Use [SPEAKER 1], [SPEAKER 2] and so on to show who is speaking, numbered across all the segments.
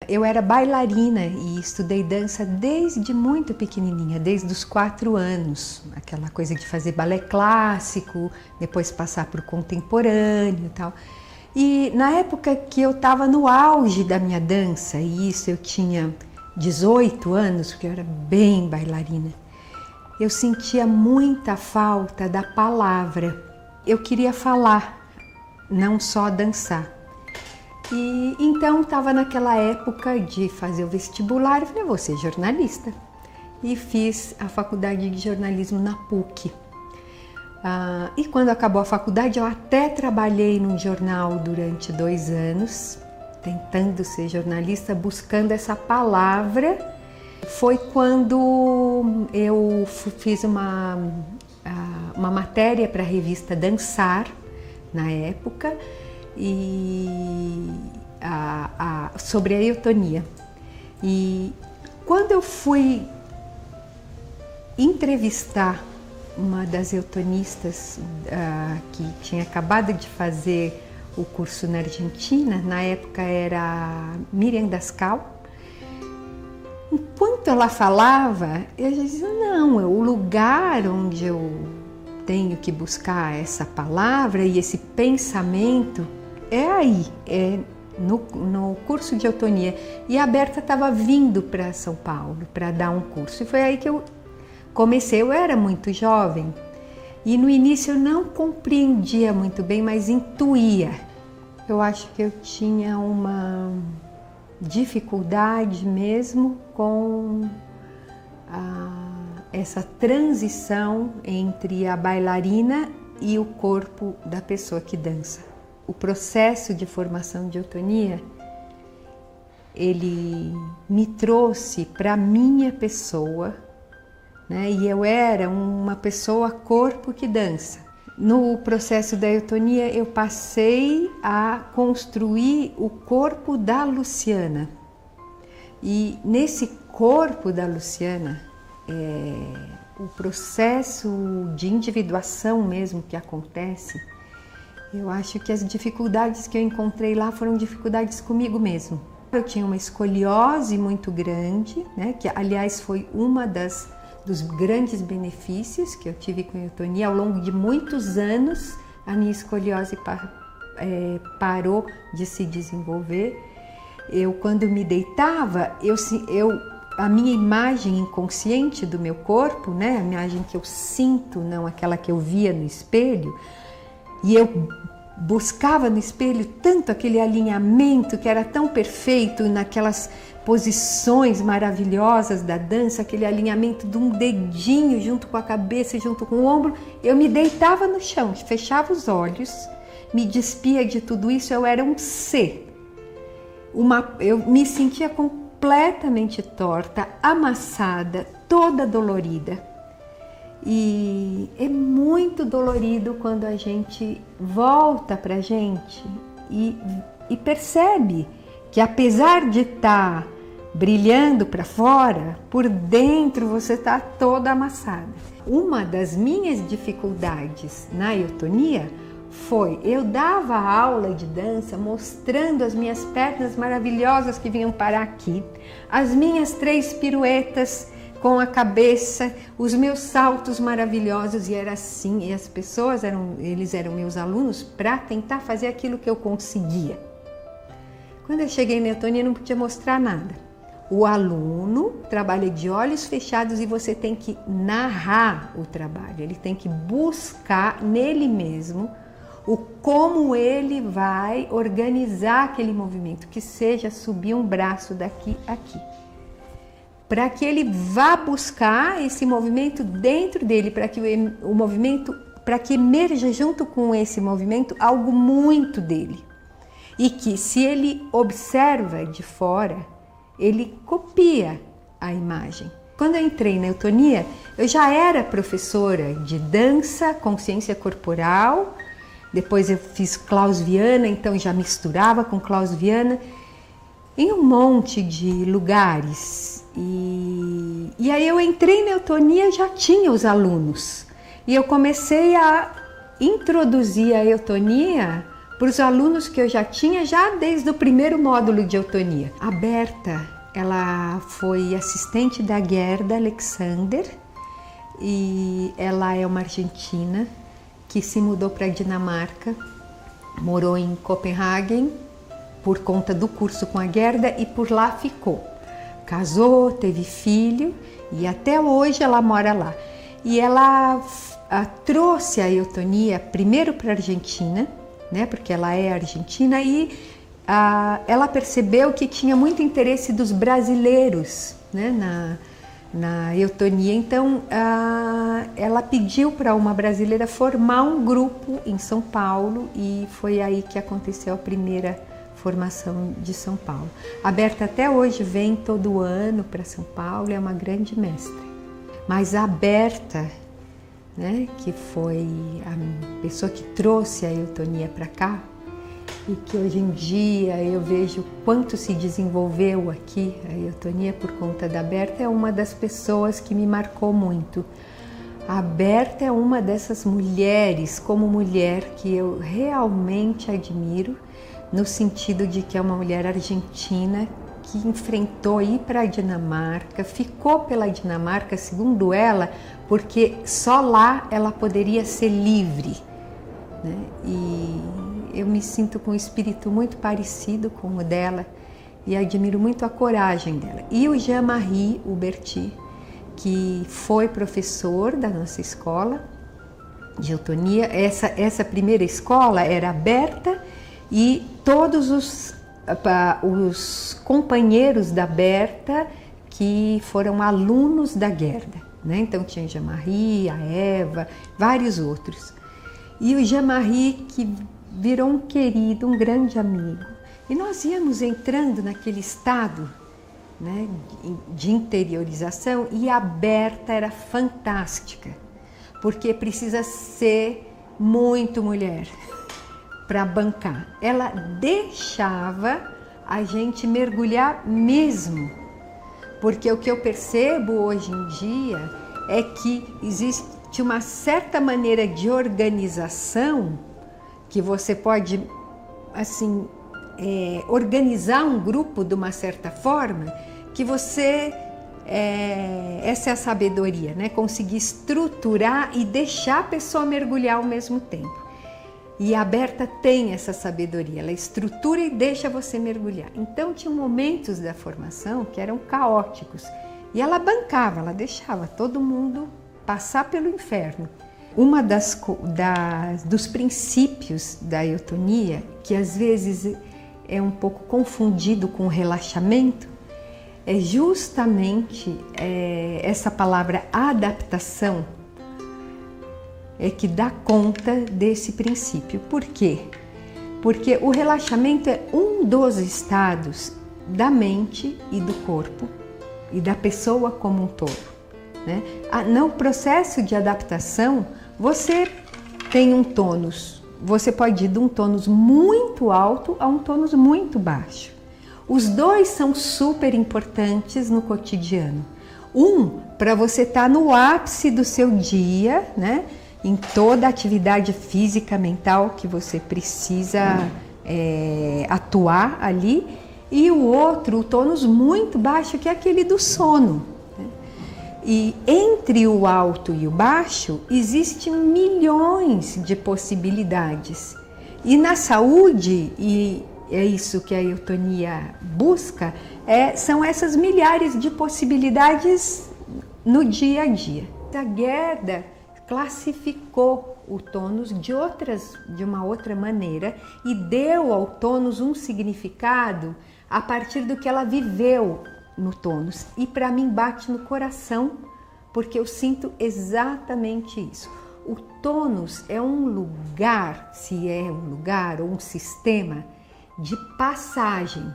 [SPEAKER 1] Eu era bailarina e estudei dança desde muito pequenininha, desde os 4 anos. Aquela coisa de fazer balé clássico, depois passar para o contemporâneo e tal. E na época que eu estava no auge da minha dança, e isso eu tinha 18 anos, porque eu era bem bailarina, eu sentia muita falta da palavra. Eu queria falar, não só dançar. E então estava naquela época de fazer o vestibular, eu falei, vou ser jornalista. E fiz a faculdade de jornalismo na PUC. E quando acabou a faculdade, eu até trabalhei num jornal durante 2 anos, tentando ser jornalista, buscando essa palavra. Foi quando eu fiz uma matéria para a revista Dançar, na época, e sobre a eutonia. E quando eu fui entrevistar uma das eutonistas que tinha acabado de fazer o curso na Argentina, na época era Miriam Dascal, enquanto ela falava, eu dizia, não, o lugar onde eu tenho que buscar essa palavra e esse pensamento é aí, é no curso de eutonia. E a Berta estava vindo para São Paulo para dar um curso. E foi aí que eu comecei. Eu era muito jovem e no início eu não compreendia muito bem, mas intuía. Eu acho que eu tinha uma dificuldade mesmo com essa transição entre a bailarina e o corpo da pessoa que dança. O processo de formação de eutonia, ele me trouxe para a minha pessoa, né? E eu era uma pessoa corpo que dança. No processo da eutonia, eu passei a construir o corpo da Luciana. E nesse corpo da Luciana, o processo de individuação mesmo que acontece, eu acho que as dificuldades que eu encontrei lá foram dificuldades comigo mesmo. Eu tinha uma escoliose muito grande, né, que aliás foi uma dos grandes benefícios que eu tive com a eutonia. Ao longo de muitos anos, a minha escoliose parou de se desenvolver. Eu, quando me deitava, a minha imagem inconsciente do meu corpo, né, a imagem que eu sinto, não aquela que eu via no espelho, e eu buscava no espelho tanto aquele alinhamento que era tão perfeito naquelas posições maravilhosas da dança, aquele alinhamento de um dedinho junto com a cabeça, junto com o ombro. Eu me deitava no chão, fechava os olhos, me despia de tudo isso, eu era um ser. Eu me sentia completamente torta, amassada, toda dolorida. E é muito dolorido quando a gente volta pra gente e percebe que apesar de estar brilhando para fora, por dentro você está toda amassada. Uma das minhas dificuldades na eutonia foi, eu dava aula de dança mostrando as minhas pernas maravilhosas que vinham parar aqui, as minhas 3 piruetas com a cabeça, os meus saltos maravilhosos, e era assim, e as pessoas eles eram meus alunos para tentar fazer aquilo que eu conseguia. Quando eu cheguei na eutonia, eu não podia mostrar nada. O aluno trabalha de olhos fechados e você tem que narrar o trabalho, ele tem que buscar nele mesmo como ele vai organizar aquele movimento, que seja subir um braço daqui a aqui, para que ele vá buscar esse movimento dentro dele, para que o movimento, para que emerja junto com esse movimento algo muito dele, e que se ele observa de fora, ele copia a imagem. Quando eu entrei na eutonia, eu já era professora de dança, consciência corporal. Depois eu fiz Klaus-Viana, então já misturava com Klaus-Viana em um monte de lugares. E aí eu entrei na eutonia, já tinha os alunos. E eu comecei a introduzir a eutonia para os alunos que eu já tinha já desde o primeiro módulo de eutonia. A Berta, ela foi assistente da Gerda Alexander e ela é uma argentina que se mudou para a Dinamarca, morou em Copenhague por conta do curso com a Gerda e por lá ficou. Casou, teve filho e até hoje ela mora lá. E ela trouxe a eutonia primeiro para a Argentina, né, porque ela é argentina, e ela percebeu que tinha muito interesse dos brasileiros, né, na eutonia. Então ela pediu para uma brasileira formar um grupo em São Paulo e foi aí que aconteceu a primeira formação de São Paulo. A Berta até hoje vem todo ano para São Paulo, é uma grande mestra. Mas a Berta, né, que foi a pessoa que trouxe a eutonia para cá e que hoje em dia eu vejo quanto se desenvolveu aqui a eutonia por conta da Berta, é uma das pessoas que me marcou muito. A Berta é uma dessas mulheres, como mulher, que eu realmente admiro, no sentido de que é uma mulher argentina que enfrentou ir para a Dinamarca, ficou pela Dinamarca, segundo ela, porque só lá ela poderia ser livre, né? E eu me sinto com um espírito muito parecido com o dela e admiro muito a coragem dela. E o Jean-Marie Huberti, que foi professor da nossa escola de eutonia, essa primeira escola era aberta e todos os companheiros da Berta que foram alunos da Gerda, né? Então tinha Jean-Marie, a Eva, vários outros. E o Jean-Marie que virou um querido, um grande amigo. E nós íamos entrando naquele estado, né, de interiorização, e a Berta era fantástica, porque precisa ser muito mulher para bancar. Ela deixava a gente mergulhar mesmo, porque o que eu percebo hoje em dia é que existe uma certa maneira de organização que você pode, assim, organizar um grupo de uma certa forma que você, essa é a sabedoria, né? Conseguir estruturar e deixar a pessoa mergulhar ao mesmo tempo. E a Berta tem essa sabedoria, ela estrutura e deixa você mergulhar. Então tinha momentos da formação que eram caóticos e ela bancava, ela deixava todo mundo passar pelo inferno. Uma dos princípios da eutonia, que às vezes é um pouco confundido com o relaxamento, é justamente essa palavra adaptação, é que dá conta desse princípio. Por quê? Porque o relaxamento é um dos estados da mente e do corpo e da pessoa como um todo, né? No processo de adaptação, você tem um tônus, você pode ir de um tônus muito alto a um tônus muito baixo. Os dois são super importantes no cotidiano. Para você estar no ápice do seu dia, né? Em toda a atividade física, mental que você precisa atuar ali, e o outro, o tônus muito baixo, que é aquele do sono, né? E entre o alto e o baixo, existem milhões de possibilidades. E na saúde, e é isso que a eutonia busca, são essas milhares de possibilidades no dia a dia. A Gerda classificou o tônus de uma outra maneira e deu ao tônus um significado a partir do que ela viveu no tônus. E para mim bate no coração, porque eu sinto exatamente isso. O tônus é um lugar, se é um lugar ou um sistema de passagem.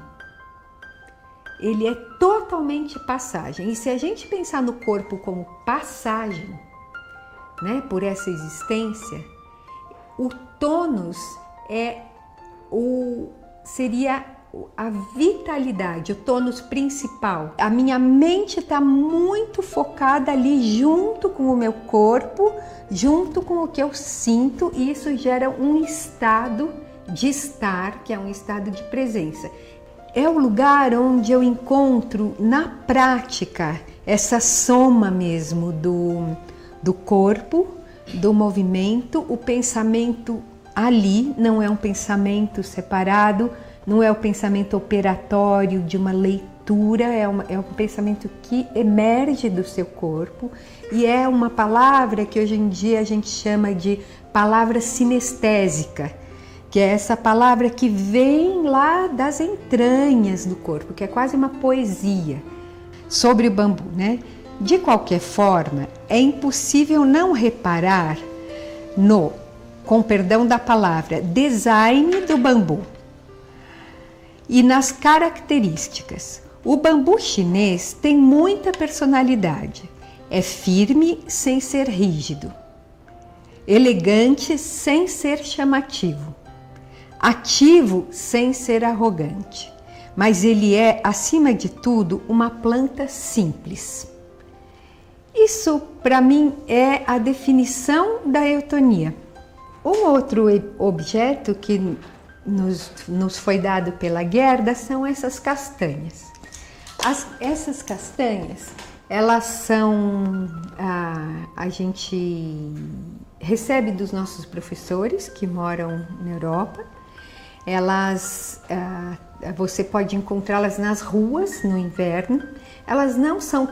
[SPEAKER 1] Ele é totalmente passagem. E se a gente pensar no corpo como passagem, né, por essa existência, o tônus seria a vitalidade, o tônus principal. A minha mente está muito focada ali junto com o meu corpo, junto com o que eu sinto, e isso gera um estado de estar, que é um estado de presença. É o lugar onde eu encontro na prática essa soma mesmo do corpo, do movimento, o pensamento ali não é um pensamento separado, não é o pensamento operatório de uma leitura, é um pensamento que emerge do seu corpo e é uma palavra que hoje em dia a gente chama de palavra sinestésica, que é essa palavra que vem lá das entranhas do corpo, que é quase uma poesia sobre o bambu, né? De qualquer forma, é impossível não reparar no, com perdão da palavra, design do bambu e nas características. O bambu chinês tem muita personalidade, é firme sem ser rígido, elegante sem ser chamativo, ativo sem ser arrogante, mas ele é, acima de tudo, uma planta simples. Isso, para mim, é a definição da eutonia. Um outro objeto que nos foi dado pela Gerda são essas castanhas. Essas castanhas, elas são, a gente recebe dos nossos professores que moram na Europa. Elas, você pode encontrá-las nas ruas no inverno. Elas não são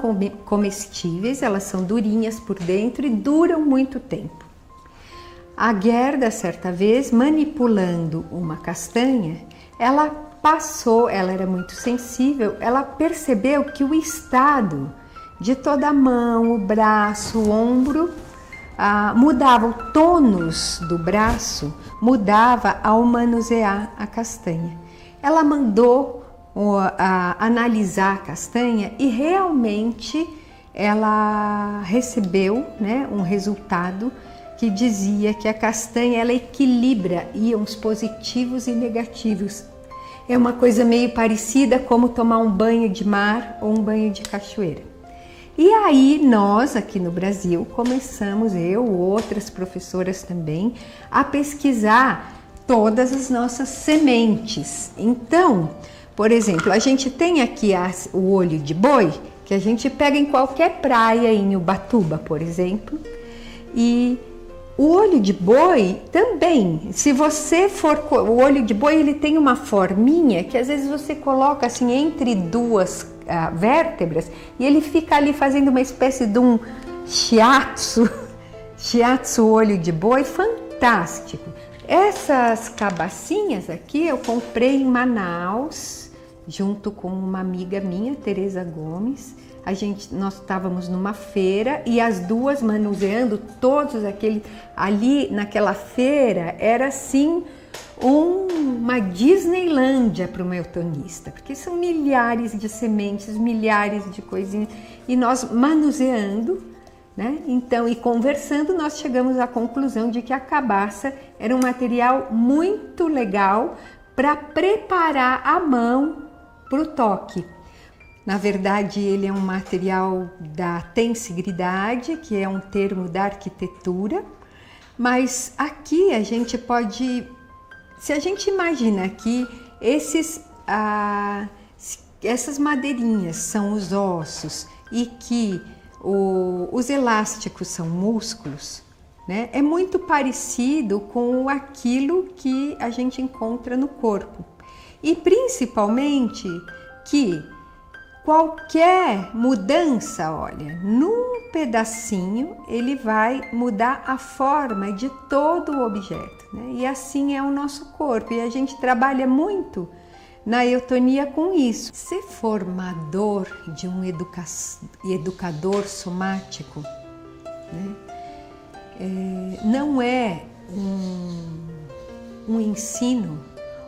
[SPEAKER 1] comestíveis, elas são durinhas por dentro e duram muito tempo. A Gerda, certa vez, manipulando uma castanha, ela era muito sensível, ela percebeu que o estado de toda a mão, o braço, o ombro, mudava, o tônus do braço mudava ao manusear a castanha. Ela mandou analisar a castanha e realmente ela recebeu, né, um resultado que dizia que a castanha ela equilibra íons positivos e negativos. É uma coisa meio parecida como tomar um banho de mar ou um banho de cachoeira. E aí nós aqui no Brasil começamos, eu, outras professoras também, a pesquisar todas as nossas sementes. Então, por exemplo, a gente tem aqui o olho de boi, que a gente pega em qualquer praia, em Ubatuba, por exemplo, e o olho de boi também, se você for, o olho de boi ele tem uma forminha que às vezes você coloca assim entre duas vértebras e ele fica ali fazendo uma espécie de um shiatsu olho de boi, fantástico. Essas cabacinhas aqui eu comprei em Manaus, junto com uma amiga minha, Tereza Gomes. Nós estávamos numa feira e as duas manuseando todos aqueles... Ali naquela feira era assim uma Disneylândia para uma eutonista, porque são milhares de sementes, milhares de coisinhas, e nós manuseando, né? Então, e conversando, nós chegamos à conclusão de que a cabaça era um material muito legal para preparar a mão para o toque. Na verdade, ele é um material da tensigridade, que é um termo da arquitetura, mas aqui a gente pode, se a gente imagina que essas madeirinhas são os ossos e que os elásticos são músculos, né? É muito parecido com aquilo que a gente encontra no corpo. E principalmente que qualquer mudança, olha, num pedacinho ele vai mudar a forma de todo o objeto, né? E assim é o nosso corpo, e a gente trabalha muito na eutonia com isso. Ser formador de um educador somático, né? Não é um ensino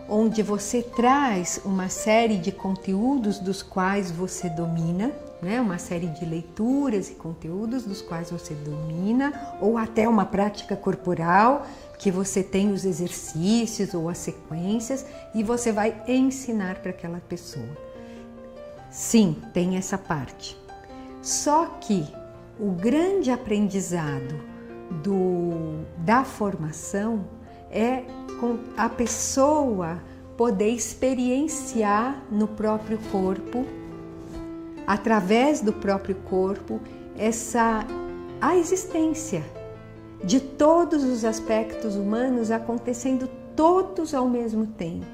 [SPEAKER 1] onde você traz uma série de conteúdos dos quais você domina, né? Uma série de leituras e conteúdos dos quais você domina, ou até uma prática corporal, que você tem os exercícios ou as sequências e você vai ensinar para aquela pessoa. Sim, tem essa parte. Só que o grande aprendizado da formação é a pessoa poder experienciar no próprio corpo, através do próprio corpo, a existência de todos os aspectos humanos acontecendo todos ao mesmo tempo.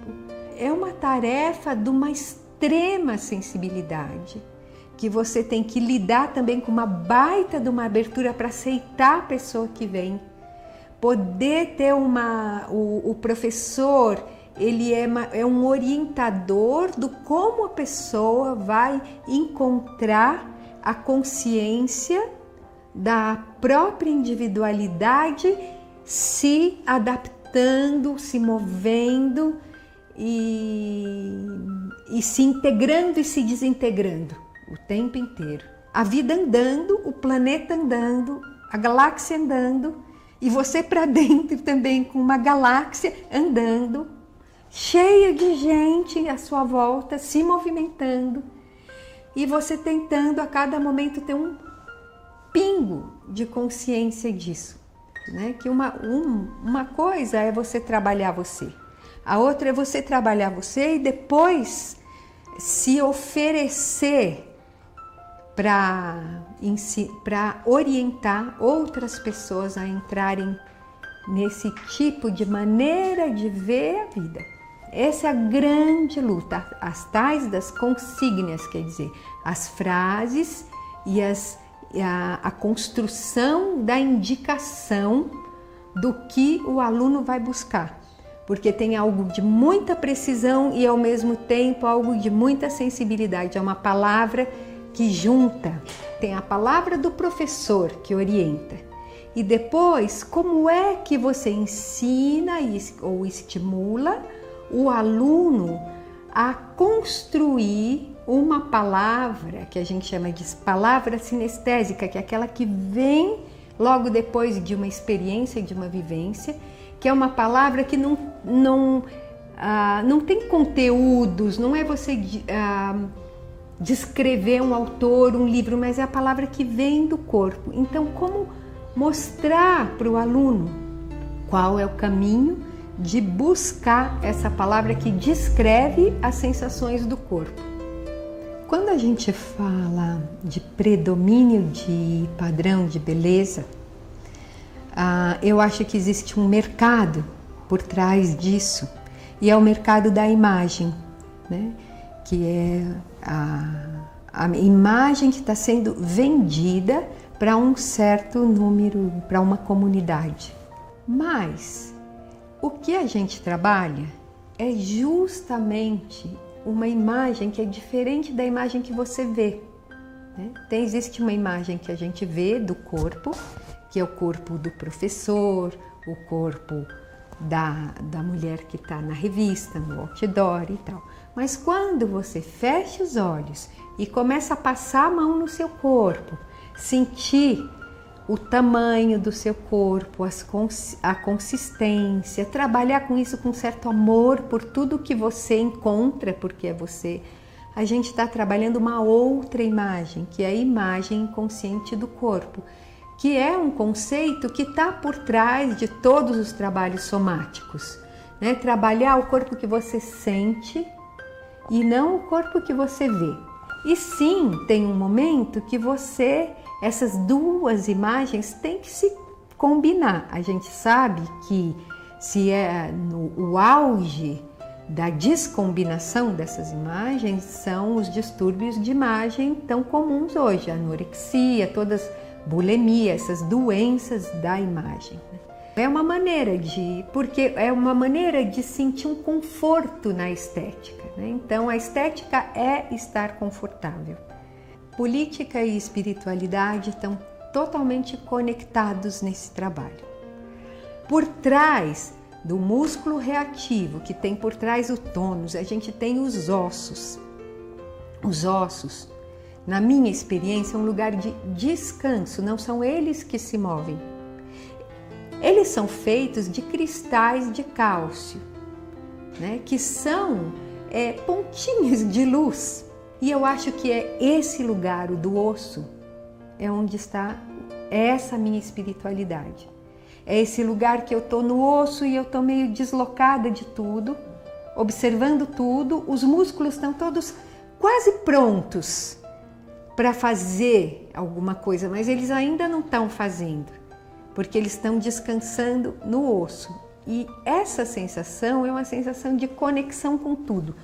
[SPEAKER 1] É uma tarefa de uma extrema sensibilidade, que você tem que lidar também com uma baita de uma abertura para aceitar a pessoa que vem. Poder ter o professor, ele é um orientador do como a pessoa vai encontrar a consciência da própria individualidade, se adaptando, se movendo e se integrando e se desintegrando o tempo inteiro. A vida andando, o planeta andando, a galáxia andando e você para dentro também com uma galáxia andando, cheia de gente à sua volta, se movimentando e você tentando a cada momento ter um pingo de consciência disso, né? Que uma coisa é você trabalhar você, a outra é você trabalhar você e depois se oferecer para orientar outras pessoas a entrarem nesse tipo de maneira de ver a vida. Essa é a grande luta, as tais das consígnias, quer dizer, as frases e a construção da indicação do que o aluno vai buscar, porque tem algo de muita precisão e ao mesmo tempo algo de muita sensibilidade. É uma palavra que junta, tem a palavra do professor que orienta e depois como é que você ensina ou estimula o aluno a construir uma palavra que a gente chama de palavra sinestésica, que é aquela que vem logo depois de uma experiência, de uma vivência, que é uma palavra que não tem conteúdos, não é você descrever um autor, um livro, mas é a palavra que vem do corpo. Então, como mostrar para o aluno qual é o caminho de buscar essa palavra que descreve as sensações do corpo? Quando a gente fala de predomínio de padrão de beleza, eu acho que existe um mercado por trás disso, e é o mercado da imagem, né? Que é a imagem que está sendo vendida para um certo número, para uma comunidade. Mas o que a gente trabalha é justamente uma imagem que é diferente da imagem que você vê, né? Existe uma imagem que a gente vê do corpo, que é o corpo do professor, o corpo da mulher que está na revista, no outdoor e tal. Mas quando você fecha os olhos e começa a passar a mão no seu corpo, sentir o tamanho do seu corpo, a consistência, trabalhar com isso com certo amor por tudo que você encontra, porque é você, a gente está trabalhando uma outra imagem, que é a imagem inconsciente do corpo, que é um conceito que está por trás de todos os trabalhos somáticos, né? Trabalhar o corpo que você sente e não o corpo que você vê. E sim, tem um momento que essas duas imagens têm que se combinar. A gente sabe que se é o auge da descombinação dessas imagens são os distúrbios de imagem tão comuns hoje, a anorexia, todas bulimia, essas doenças da imagem. É uma maneira porque é uma maneira de sentir um conforto na estética, né? Então a estética é estar confortável. Política e espiritualidade estão totalmente conectados nesse trabalho. Por trás do músculo reativo, que tem por trás o tônus, a gente tem os ossos. Os ossos, na minha experiência, é um lugar de descanso, não são eles que se movem. Eles são feitos de cristais de cálcio, né, que são pontinhos de luz. E eu acho que é esse lugar, o do osso, é onde está essa minha espiritualidade. É esse lugar que eu tô no osso e eu tô meio deslocada de tudo, observando tudo. Os músculos estão todos quase prontos para fazer alguma coisa, mas eles ainda não estão fazendo, porque eles estão descansando no osso. E essa sensação é uma sensação de conexão com tudo.